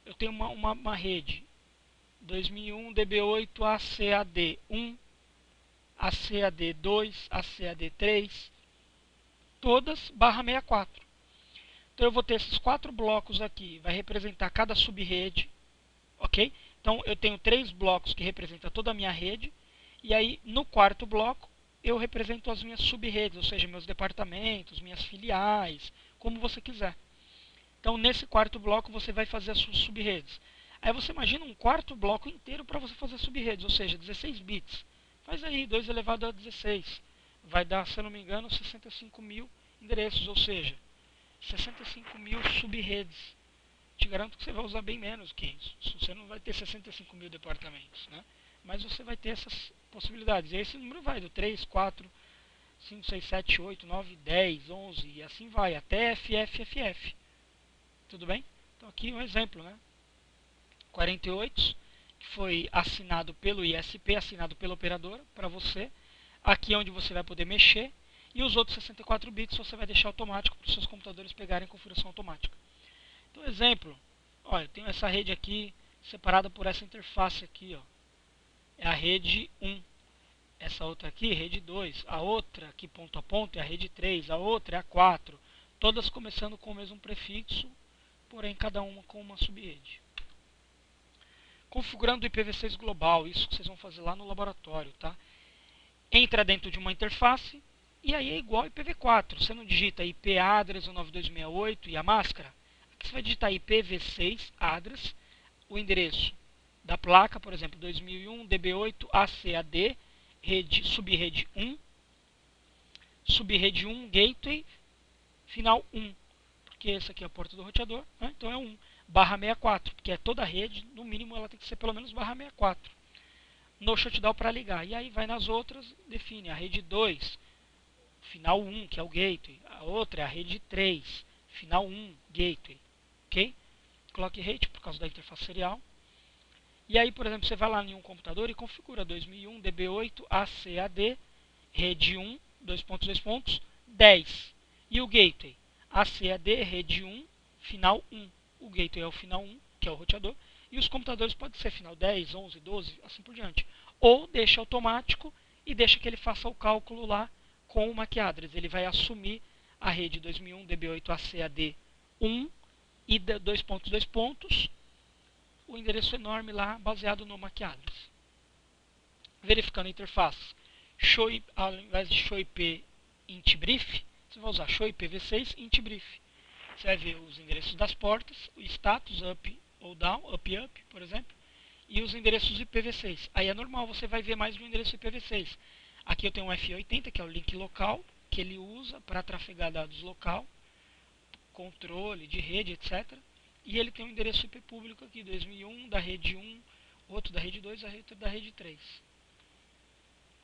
eu tenho uma rede 2001 DB8 ACAD1, ACAD2, ACAD3, todas /64. Então eu vou ter esses 4 blocos aqui, vai representar cada subrede, ok? Então eu tenho 3 blocos que representam toda a minha rede, e aí no quarto bloco eu represento as minhas subredes, ou seja, meus departamentos, minhas filiais, como você quiser. Então nesse quarto bloco você vai fazer as suas subredes. Aí você imagina um quarto bloco inteiro para você fazer subredes, ou seja, 16 bits. Faz aí 2 elevado a 16. Vai dar, se eu não me engano, 65 mil endereços, ou seja, 65 mil subredes. Te garanto que você vai usar bem menos que isso. Você não vai ter 65 mil departamentos, né? Mas você vai ter essas possibilidades. E esse número vai do 3, 4, 5, 6, 7, 8, 9, 10, 11 e assim vai, até FFFF. Tudo bem? Então aqui um exemplo, né? 48, que foi assinado pelo ISP, assinado pela operadora, para você. Aqui é onde você vai poder mexer. E os outros 64 bits você vai deixar automático para os seus computadores pegarem configuração automática. Então, exemplo, olha, eu tenho essa rede aqui separada por essa interface aqui, ó. É a rede 1. Essa outra aqui, rede 2. A outra aqui, ponto a ponto, é a rede 3. A outra é a 4. Todas começando com o mesmo prefixo, porém cada uma com uma subrede. Configurando o IPv6 global, isso que vocês vão fazer lá no laboratório, tá? Entra dentro de uma interface e aí é igual ao IPv4. Você não digita IP address 19268 e a máscara. Aqui você vai digitar IPv6 address, o endereço da placa, por exemplo, 2001 DB8 ACAD, subrede 1, subrede 1 gateway, final 1. Porque essa aqui é a porta do roteador, né? Então é 1/64, porque é toda a rede, no mínimo ela tem que ser pelo menos /64. No shutdown para ligar. E aí vai nas outras, define a rede 2, final 1, que é o gateway. A outra é a rede 3, final 1, gateway. Ok? Clock rate por causa da interface serial. E aí, por exemplo, você vai lá em um computador e configura 2001 DB8 ACAD rede 1, 10. E o gateway? ACAD rede 1, final 1. O gateway é o final 1, que é o roteador. E os computadores podem ser final 10, 11, 12, assim por diante. Ou deixa automático e deixa que ele faça o cálculo lá com o MAC address. Ele vai assumir a rede 2001 DB8 ACAD 1 e o endereço enorme lá baseado no MAC address. Verificando a interface, ao invés de show IP int brief, você vai usar show IPv6 int brief. Você vai ver os endereços das portas, o status up ou down, up, por exemplo, e os endereços IPv6. Aí é normal, você vai ver mais de um endereço IPv6. Aqui eu tenho um F80, que é o link local, que ele usa para trafegar dados local, controle de rede, etc. E ele tem um endereço IP público aqui, 2001, da rede 1, outro da rede 2, outro da rede 3.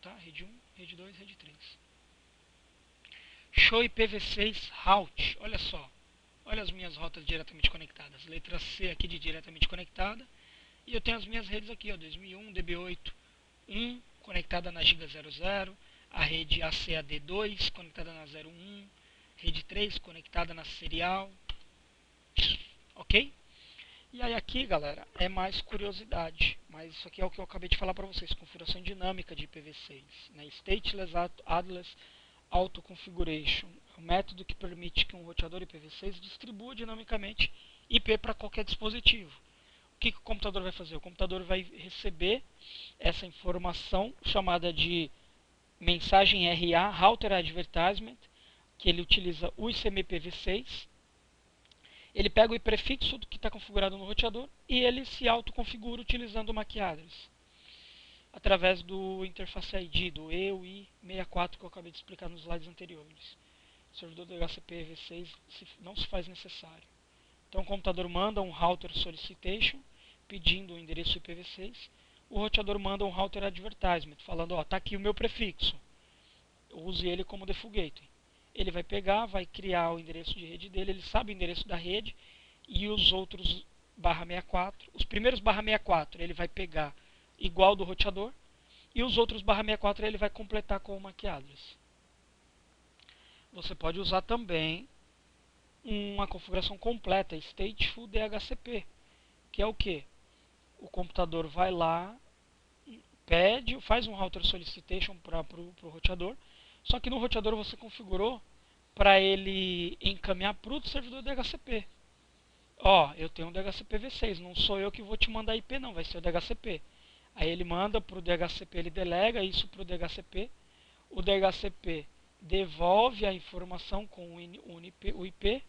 Tá? Rede 1, rede 2, rede 3. Show IPv6 route. Olha só. Olha as minhas rotas diretamente conectadas. Letra C aqui de diretamente conectada. E eu tenho as minhas redes aqui, ó, 2001, DB8, 1, conectada na Giga 00. A rede ACAD2, conectada na 01. Rede 3, conectada na serial. Ok? E aí aqui, galera, é mais curiosidade. Mas isso aqui é o que eu acabei de falar para vocês. Configuração dinâmica de IPv6. Né? Stateless Address Auto Configuration. É um método que permite que um roteador IPv6 distribua dinamicamente IP para qualquer dispositivo. O que o computador vai fazer? O computador vai receber essa informação chamada de mensagem RA, Router Advertisement, que ele utiliza o ICMPv6. Ele pega o prefixo que está configurado no roteador e ele se autoconfigura utilizando o MAC address. Através do Interface ID, do EUI64 que eu acabei de explicar nos slides anteriores. O servidor do DHCP-V6 não se faz necessário. Então o computador manda um router solicitation pedindo o endereço IPv6. O roteador manda um router advertisement falando, ó, tá aqui o meu prefixo. Use ele como default gateway. Ele vai pegar, vai criar o endereço de rede dele, ele sabe o endereço da rede e os outros /64, os primeiros /64 ele vai pegar igual do roteador e os outros /64 ele vai completar com o MAC address. Você pode usar também uma configuração completa, Stateful DHCP, que é o que? O computador vai lá, pede, faz um router solicitation para o roteador, só que no roteador você configurou para ele encaminhar para o servidor DHCP. Ó, eu tenho um DHCP V6, não sou eu que vou te mandar IP não, vai ser o DHCP. Aí ele manda para o DHCP, ele delega isso para o DHCP. O DHCP devolve a informação com o IP.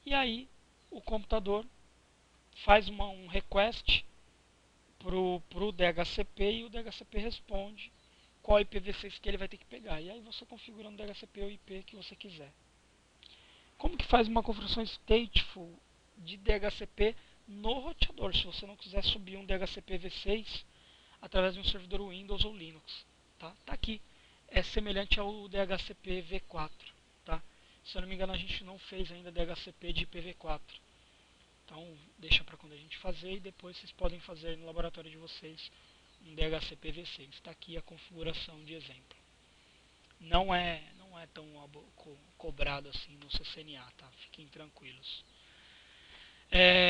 E aí o computador faz um request para o DHCP e o DHCP responde qual IPv6 que ele vai ter que pegar. E aí você configura no DHCP o IP que você quiser. Como que faz uma configuração stateful de DHCP no roteador, se você não quiser subir um DHCP V6 através de um servidor Windows ou Linux? Tá aqui. É semelhante ao DHCP V4. Tá? Se eu não me engano, a gente não fez ainda DHCP de IPv4. Então, deixa para quando a gente fazer e depois vocês podem fazer no laboratório de vocês um DHCP V6. Está aqui a configuração de exemplo. Não é tão cobrado assim no CCNA, tá? Fiquem tranquilos.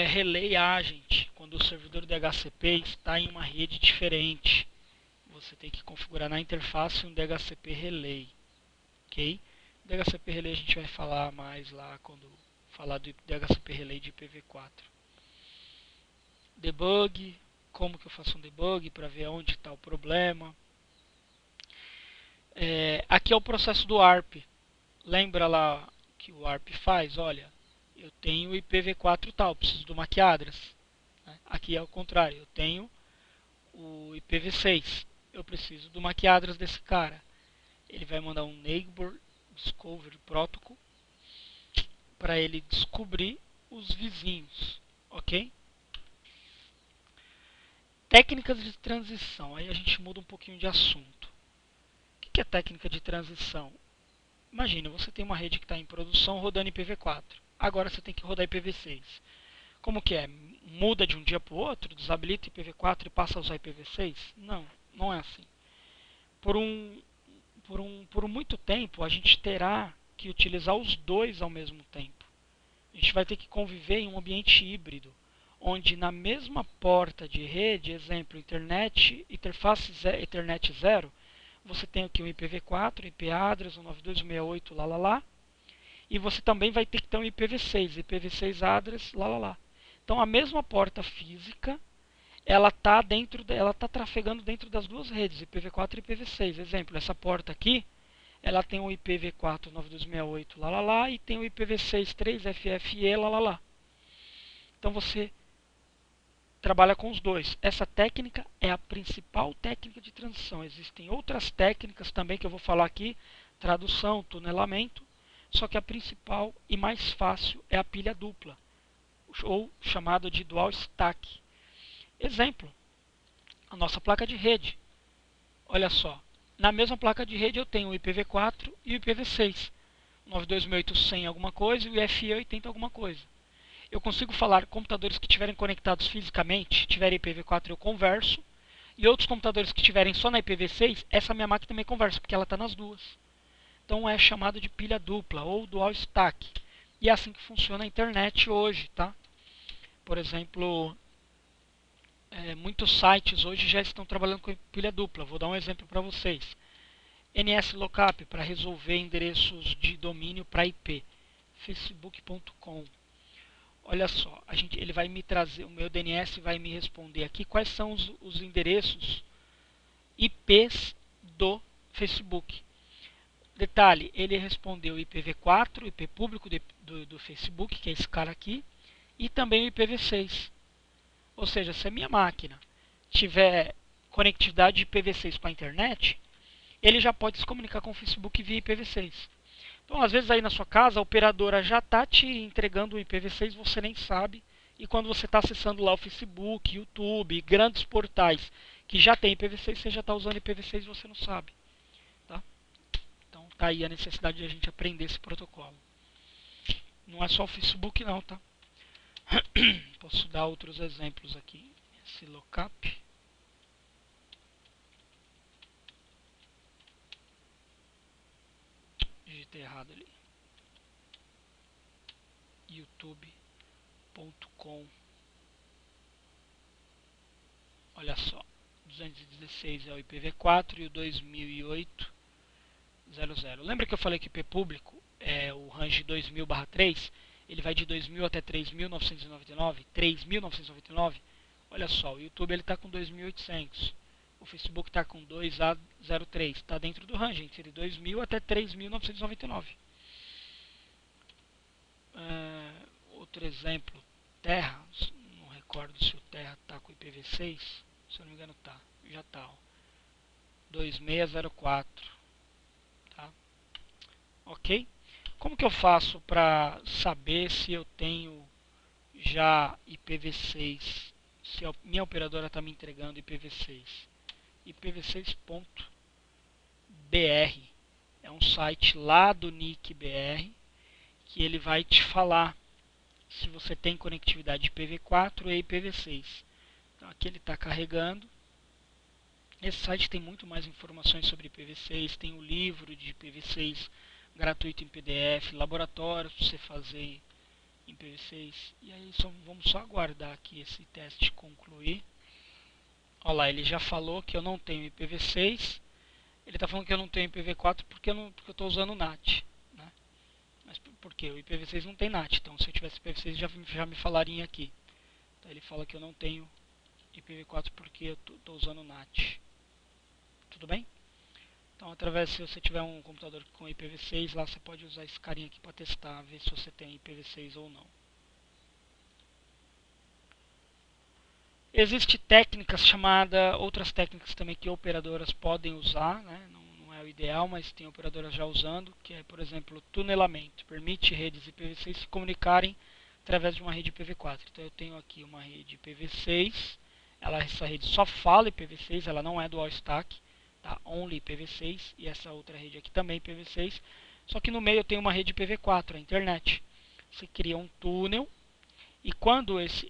Relay Agent, quando o servidor DHCP está em uma rede diferente, você tem que configurar na interface um DHCP Relay, ok? DHCP Relay a gente vai falar mais lá quando falar do DHCP Relay de IPv4. Debug, como que eu faço um debug para ver onde está o problema. Aqui é o processo do ARP. Lembra lá que o ARP faz? Olha, eu tenho IPv4 tal, preciso do MAC address. Aqui é o contrário, eu tenho o IPv6, eu preciso do MAC address desse cara. Ele vai mandar um Neighbor Discovery Protocol para ele descobrir os vizinhos, ok? Técnicas de transição, aí a gente muda um pouquinho de assunto. O que é técnica de transição? Imagina, você tem uma rede que está em produção rodando IPv4. Agora você tem que rodar IPv6. Como que é? Muda de um dia para o outro? Desabilita IPv4 e passa a usar IPv6? Não, não é assim. Por muito tempo, a gente terá que utilizar os dois ao mesmo tempo. A gente vai ter que conviver em um ambiente híbrido, onde na mesma porta de rede, exemplo, internet, interface Ethernet 0, você tem aqui um IPv4, IP address, um 92.168, lá lá lá, e você também vai ter que ter um IPv6, IPv6 address, lá lá lá. Então a mesma porta física, ela está trafegando dentro das duas redes, IPv4 e IPv6. Exemplo, essa porta aqui, ela tem o IPv4 92.168 lá lá lá e tem o IPv6 3FFE lá lá lá. Então você trabalha com os dois. Essa técnica é a principal técnica de transição. Existem outras técnicas também que eu vou falar aqui, tradução, tunelamento, só que a principal e mais fácil é a pilha dupla, ou chamada de dual stack. Exemplo, a nossa placa de rede. Olha só, na mesma placa de rede eu tenho o IPv4 e o IPv6. 92.100 alguma coisa e o FE 80 alguma coisa. Eu consigo falar computadores que estiverem conectados fisicamente, tiverem IPv4 eu converso, e outros computadores que estiverem só na IPv6, essa minha máquina também conversa, porque ela está nas duas. Então é chamado de pilha dupla ou dual stack. E é assim que funciona a internet hoje, tá? Por exemplo, muitos sites hoje já estão trabalhando com pilha dupla. Vou dar um exemplo para vocês. NSLookup para resolver endereços de domínio para IP. Facebook.com. Olha só, ele vai me trazer, o meu DNS vai me responder aqui quais são os endereços IPs do Facebook. Detalhe, ele respondeu IPv4, IP público do Facebook, que é esse cara aqui, e também o IPv6. Ou seja, se a minha máquina tiver conectividade de IPv6 com a internet, ele já pode se comunicar com o Facebook via IPv6. Então, às vezes aí na sua casa, a operadora já está te entregando o IPv6, você nem sabe. E quando você está acessando lá o Facebook, YouTube, grandes portais que já tem IPv6, você já está usando IPv6 e você não sabe. Tá? Então, tá aí a necessidade de a gente aprender esse protocolo. Não é só o Facebook não, tá? Posso dar outros exemplos aqui. Esse lookup. Digitei errado ali. youtube.com. Olha só, 216 é o IPv4 e o 2008.00. Lembra que eu falei que o IP público é o range 2000/3? Ele vai de 2000 até 3.999. 3.999. Olha só, o YouTube está com 2.800. O Facebook está com 2A03. Está dentro do range, entre 2.000 até 3.999. Outro exemplo, Terra. Não recordo se o Terra está com IPv6. Se eu não me engano tá. Já tá. 2604. Tá? Ok? Como que eu faço para saber se eu tenho já IPv6? Se a minha operadora está me entregando IPv6? IPv6.br é um site lá do NIC.br que ele vai te falar se você tem conectividade IPv4 e IPv6. Então aqui ele está carregando. Esse site tem muito mais informações sobre IPv6, tem o livro de IPv6 gratuito em PDF, laboratórios para você fazer em IPv6. E aí vamos só aguardar aqui esse teste concluir. Olha lá, ele já falou que eu não tenho IPv6. Ele está falando que eu não tenho IPv4 porque eu estou usando o NAT. Né? Mas por quê? O IPv6 não tem NAT. Então se eu tivesse IPv6 já me falaria aqui. Então ele fala que eu não tenho IPv4 porque eu estou usando o NAT. Tudo bem? Então, se você tiver um computador com IPv6, lá você pode usar esse carinha aqui para testar, ver se você tem IPv6 ou não. Existem outras técnicas também que operadoras podem usar, né? Não é o ideal, mas tem operadoras já usando, que é, por exemplo, tunelamento. Permite redes IPv6 se comunicarem através de uma rede IPv4. Então, eu tenho aqui uma rede IPv6, essa rede só fala IPv6, ela não é dual stack. Tá? Only IPv6 e essa outra rede aqui também IPv6, só que no meio eu tenho uma rede IPv4, a internet. Você cria um túnel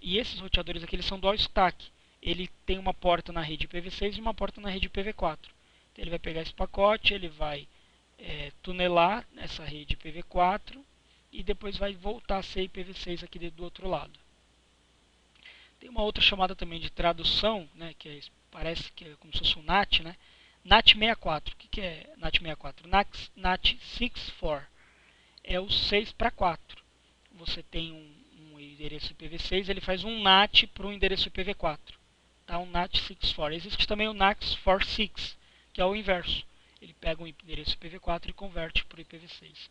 E esses roteadores aqui eles são dual stack. Ele tem uma porta na rede IPv6 e uma porta na rede IPv4. Então ele vai pegar esse pacote, ele vai tunelar essa rede IPv4 e depois vai voltar a ser IPv6 aqui do outro lado. Tem uma outra chamada também de tradução, né, que parece que é como se fosse um NAT, né? NAT64. O que é NAT64? NAT64 é o 6 para 4. Você tem um endereço IPv6, ele faz um NAT para um endereço IPv4. Tá? Um NAT64. Existe também o NAT46, que é o inverso. Ele pega um endereço IPv4 e converte para o IPv6.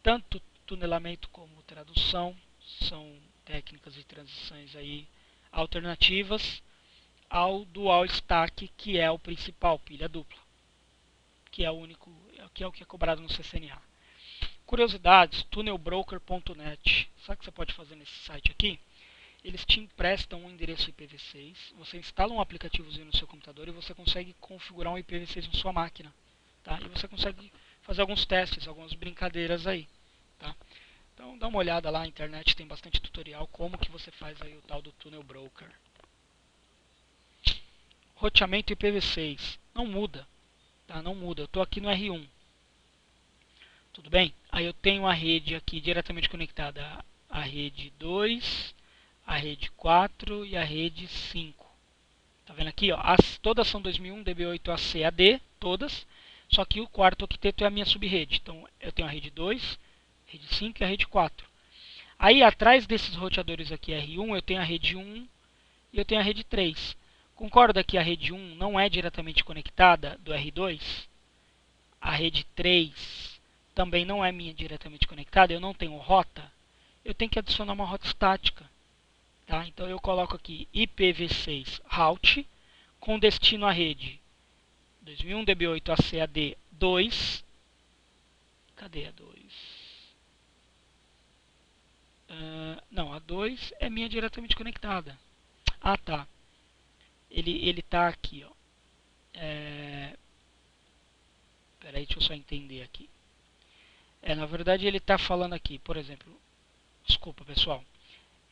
Tanto tunelamento como tradução são técnicas de transições aí alternativas ao dual stack, que é o principal, pilha dupla, que é o que é cobrado no CCNA. Curiosidades, tunnelbroker.net. Sabe o que você pode fazer nesse site aqui? Eles te emprestam um endereço IPv6, você instala um aplicativozinho no seu computador e você consegue configurar um IPv6 na sua máquina. Tá? E você consegue fazer alguns testes, algumas brincadeiras aí. Tá? Então dá uma olhada lá na internet, tem bastante tutorial como que você faz aí o tal do Tunnel Broker. Roteamento IPv6 não muda, tá? Não muda. Eu estou aqui no R1, tudo bem? Aí eu tenho a rede aqui diretamente conectada à rede 2, a rede 4 e a rede 5. Tá vendo aqui? Ó, todas são 2001 DB8 ACAD, todas. Só que o quarto octeto é a minha subrede. Então eu tenho a rede 2, rede 5 e a rede 4. Aí atrás desses roteadores aqui R1 eu tenho a rede 1 e eu tenho a rede 3. Concorda que a rede 1 não é diretamente conectada do R2? A rede 3 também não é minha diretamente conectada, eu não tenho rota. Eu tenho que adicionar uma rota estática. Tá? Então eu coloco aqui IPv6 route com destino à rede 2001 DB8 ACAD 2. Cadê a 2? Não, a 2 é minha diretamente conectada. Ah, tá. Ele tá aqui, ó. Peraí, deixa eu só entender aqui. Na verdade ele está falando aqui, por exemplo, desculpa pessoal,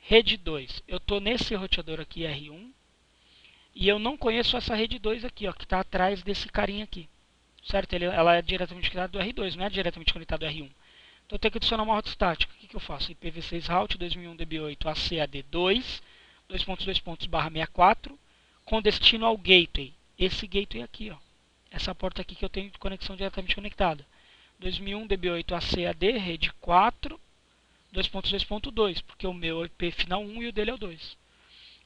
rede 2, eu estou nesse roteador aqui R1 e eu não conheço essa rede 2 aqui, ó, que está atrás desse carinha aqui, certo? Ela é diretamente conectada do R2, não é diretamente conectada do R1. Então eu tenho que adicionar uma rota estática. O que eu faço? IPv6 route 2001 DB8 ACAD2, 2.2./64, com destino ao gateway. Esse gateway aqui, ó. Essa porta aqui que eu tenho de conexão diretamente conectada. 2001 DB8 ACAD, rede 4, 2.2.2, porque o meu é IP final 1 e o dele é o 2.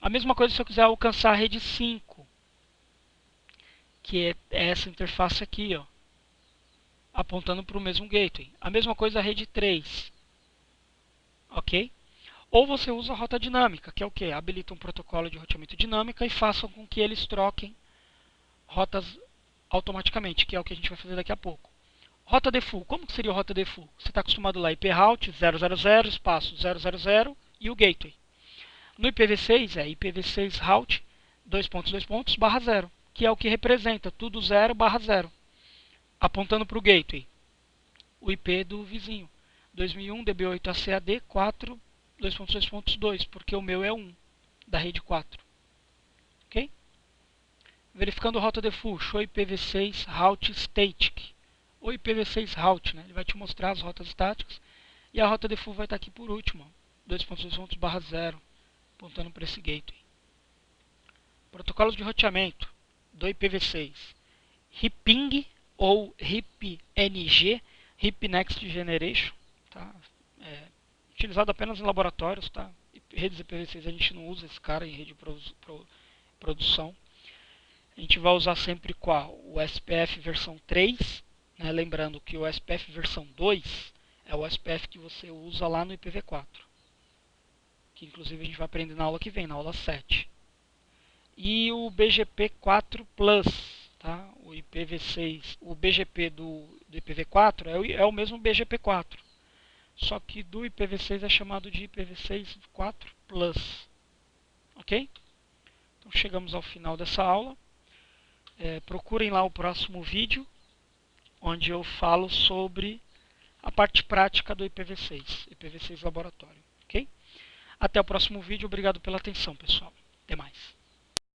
A mesma coisa se eu quiser alcançar a rede 5, que é essa interface aqui, ó, apontando para o mesmo gateway. A mesma coisa a rede 3, ok? Ou você usa a rota dinâmica, que é o que? Habilita um protocolo de roteamento dinâmica e faça com que eles troquem rotas automaticamente, que é o que a gente vai fazer daqui a pouco. Rota default, como que seria a rota default? Você está acostumado lá, IP route 000, espaço 000 e o gateway. No IPv6 é IPv6 route 2.2./0, que é o que representa tudo 0/0, apontando para o gateway. O IP do vizinho, 2001 DB8 ACAD 4 2.2.2, porque o meu é 1, da rede 4. Ok? Verificando rota default, show IPv6 route static, ou IPv6 route, né? Ele vai te mostrar as rotas estáticas, e a rota default vai estar aqui por último, 2.2.0, apontando para esse gateway. Protocolos de roteamento do IPv6, RIPing ou RIPNG, RIP Next Generation, tá? Utilizado apenas em laboratórios, tá? Redes IPv6 a gente não usa esse cara em rede de produção. A gente vai usar sempre qual? O SPF versão 3, né? Lembrando que o SPF versão 2 é o SPF que você usa lá no IPv4, que inclusive a gente vai aprender na aula que vem, na aula 7. E o BGP4 Plus, tá? O IPv6, o BGP do IPv4 é o mesmo BGP4, só que do IPv6 é chamado de IPv6 4 Plus, ok? Então chegamos ao final dessa aula. Procurem lá o próximo vídeo, onde eu falo sobre a parte prática do IPv6, IPv6 laboratório, ok? Até o próximo vídeo. Obrigado pela atenção, pessoal. Até mais.